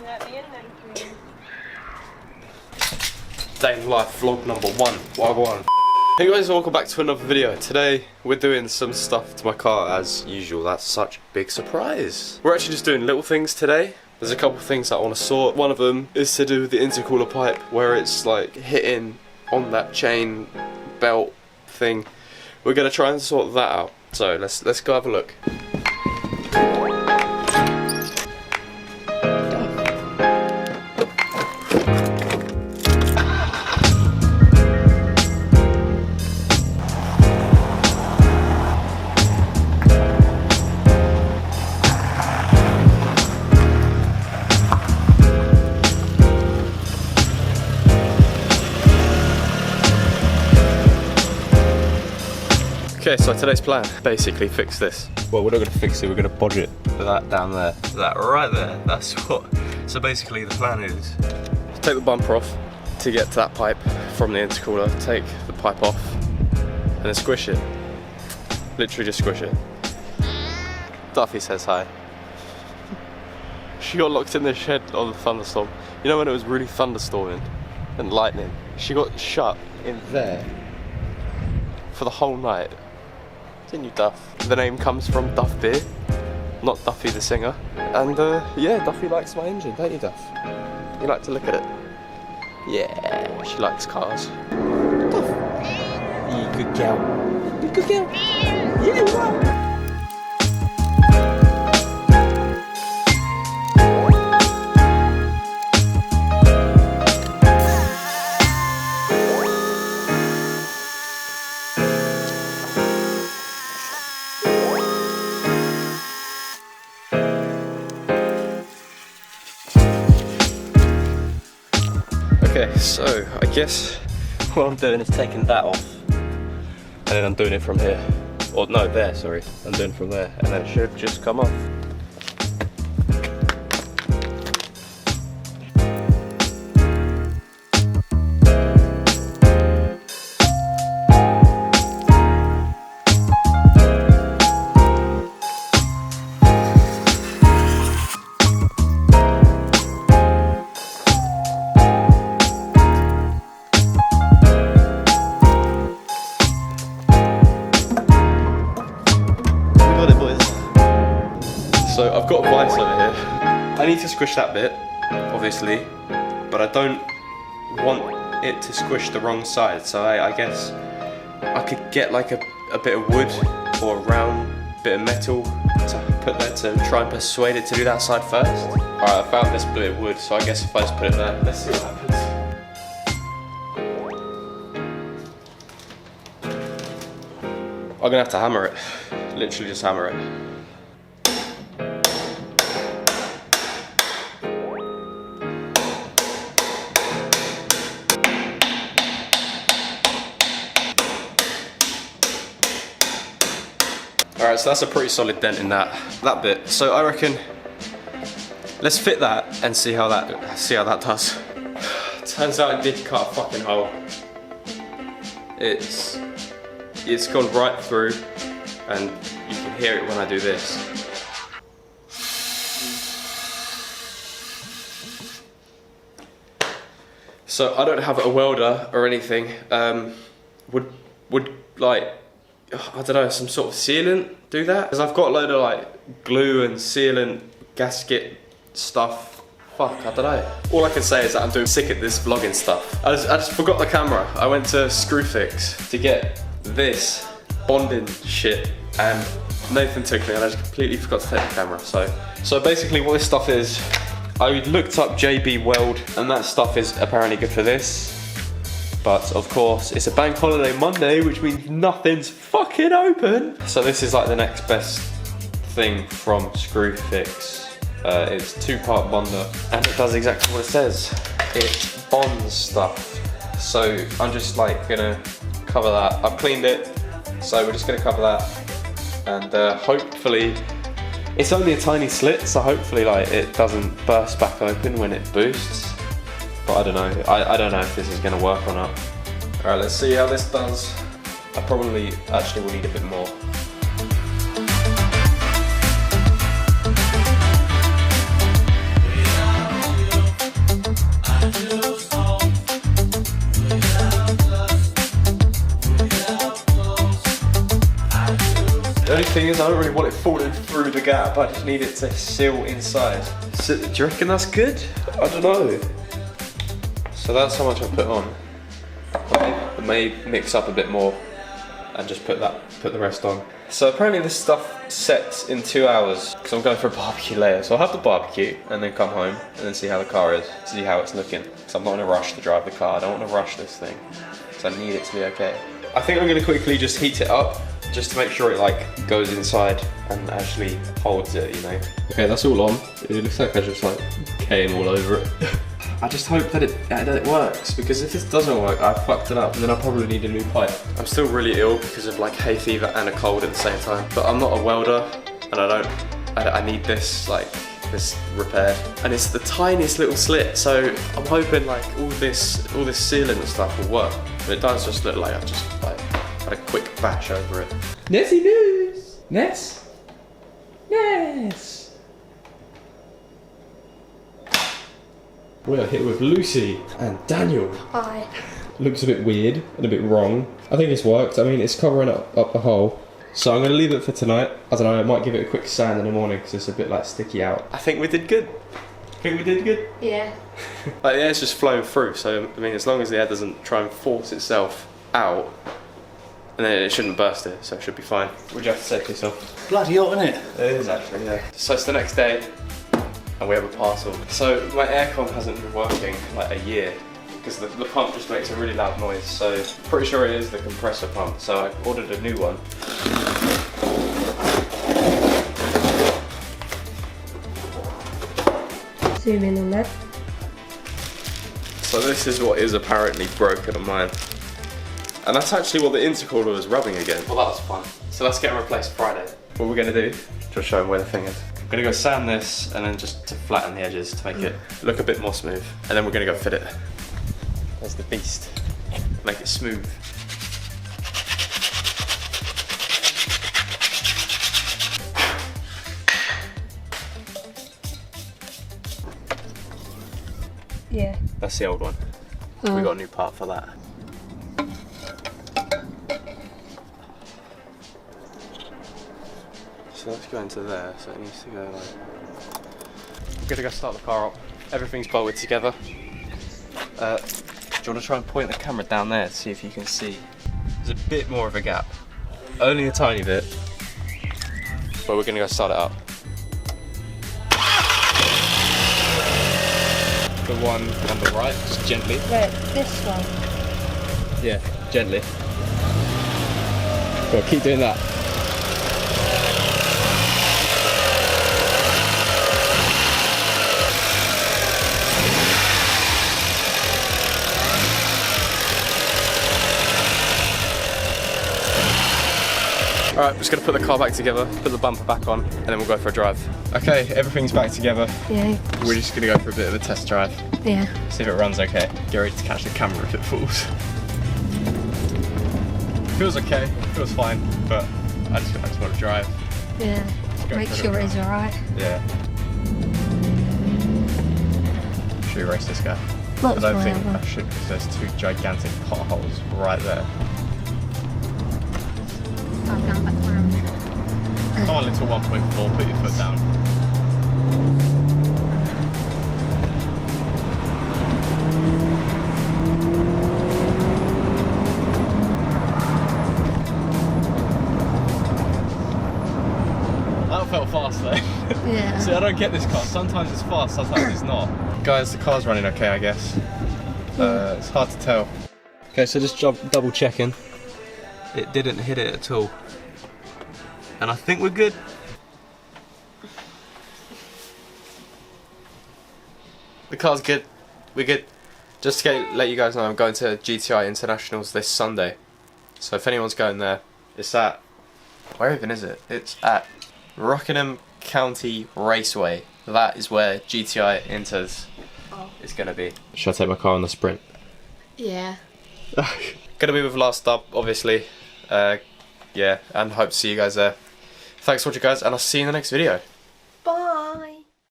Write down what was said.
Day in life vlog number 1. Wagwan. Hey guys, welcome back to another video. Today we're doing some stuff to my car as usual. That's such a big surprise. We're actually just doing little things today. There's a couple of things that I want to sort. One of them is to do with the intercooler pipe, where it's like hitting on that chain belt thing. We're gonna try and sort that out. So let's go have a look. Okay, so today's plan, basically fix this. Well, we're not going to fix it, we're going to bodge it. That down there. That right there, that's what. So basically the plan is take the bumper off to get to that pipe from the intercooler, take the pipe off, and then squish it. Literally just squish it. Duffy says hi. She got locked in the shed on the thunderstorm. You know when it was really thunderstorming and lightning? She got shut in there for the whole night. Didn't you, Duff? The name comes from Duff Beer, not Duffy the singer. And yeah, Duffy likes my engine, don't you, Duff? You like to look at it? Yeah, she likes cars. Duff, you good girl. You good girl. Yeah, you are. Okay, so I guess what I'm doing is taking that off, and then I'm doing it from here. Or no, there, sorry. I'm doing it from there, and then it should just come off. So I've got a vice over here. I need to squish that bit, obviously, but I don't want it to squish the wrong side. So I guess I could get like a bit of wood or a round bit of metal to put there to try and persuade it to do that side first. Alright, I found this bit of wood, so I guess if I just put it there, let's see what happens. I'm gonna have to hammer it. Literally just hammer it. Alright, so that's a pretty solid dent in that bit. So I reckon let's fit that and see how that does. Turns out it did cut a fucking hole. It's gone right through, and you can hear it when I do this. So I don't have a welder or anything. Would like, I don't know, some sort of sealant do that? Because I've got a load of like glue and sealant, gasket stuff. Fuck, I don't know. All I can say is that I'm doing sick at this vlogging stuff. I just forgot the camera. I went to Screwfix to get this bonding shit, and Nathan took me and I just completely forgot to take the camera. So basically what this stuff is, I looked up JB Weld, and that stuff is apparently good for this. But of course, it's a bank holiday Monday, which means nothing's fucking open. So this is like the next best thing from Screwfix. It's 2-part bonder, and it does exactly what it says. It bonds stuff. So I'm just like gonna cover that. I've cleaned it, so we're just gonna cover that. And hopefully, it's only a tiny slit, so hopefully like it doesn't burst back open when it boosts. But I don't know. I don't know if this is gonna work or not. All right, let's see how this does. I probably actually will need a bit more. thing is, I don't really want it falling through the gap. I just need it to seal inside. So, do you reckon that's good? I don't know. So that's how much I put on. I may mix up a bit more and just put the rest on. So apparently this stuff sets in 2 hours because I'm going for a barbecue later. So I'll have the barbecue and then come home and then see how the car is, see how it's looking. Because I'm not in a rush to drive the car. I don't want to rush this thing. So I need it to be okay. I think I'm going to quickly just heat it up just to make sure it like goes inside and actually holds it, you know. Okay, that's all on. It looks like I just like came all over it. I just hope that it works, because if this doesn't work, I fucked it up and then I probably need a new pipe. I'm still really ill because of like hay fever and a cold at the same time, but I'm not a welder and I need this repaired. And it's the tiniest little slit, so I'm hoping like all this sealant and stuff will work. But it does just look like I've just like had a quick bash over it. Nessie news! Ness? Ness! We are here with Lucy and Daniel. Hi. Looks a bit weird and a bit wrong. I think it's worked. I mean, it's covering up the hole. So I'm going to leave it for tonight. I don't know, I might give it a quick sand in the morning because it's a bit like sticky out. I think we did good. Think we did good? Yeah. Like the air's just flowing through, so I mean, as long as the air doesn't try and force itself out, and then it shouldn't burst it, so it should be fine. What do you have to say to yourself? Bloody hot, isn't it? It is actually, yeah. So it's the next day, and we have a parcel. So my aircon hasn't been working like a year, because the pump just makes a really loud noise, so pretty sure it is the compressor pump, so I ordered a new one. Zoom in on that. So this is what is apparently broken on mine. And that's actually what the intercooler was rubbing again. Well, that was fun. So let's get it replaced Friday. What we're gonna do, just show them where the thing is. I'm gonna go sand this and then just to flatten the edges to make it look a bit more smooth. And then we're gonna go fit it. There's the beast. Make it smooth. Yeah. That's the old one. Oh. We got a new part for that. So let's go into there, so it needs to go like... I'm gonna go start the car up. Everything's bolted together. Do you want to try and point the camera down there to see if you can see? There's a bit more of a gap. Only a tiny bit. But we're gonna go start it up. The one on the right, just gently. Right, this one. Yeah, gently. Go on, keep doing that. Alright, I'm just going to put the car back together, put the bumper back on, and then we'll go for a drive. Okay, everything's back together. Yeah. We're just going to go for a bit of a test drive. Yeah. See if it runs okay. Get ready to catch the camera if it falls. Feels okay, feels fine, but I just want to drive. Yeah. Make sure it's alright. Yeah. Should we race this guy? Lots I don't think forever. I should, because there's two gigantic potholes right there. I've gone back round. Come on, little 1.4, put your foot down. That felt fast though. Yeah. See, I don't get this car. Sometimes it's fast, sometimes it's not. Guys, the car's running okay, I guess. It's hard to tell. Okay, so just double checking. It didn't hit it at all. And I think we're good. The car's good. We're good. Just to let you guys know, I'm going to GTI Internationals this Sunday. So if anyone's going there, it's at... Where even is it? It's at Rockingham County Raceway. That is where GTI Inters is going to be. Should I take my car on the sprint? Yeah. Gonna be with Last Stop, obviously. Yeah, and hope to see you guys there. Thanks for watching, guys, and I'll see you in the next video.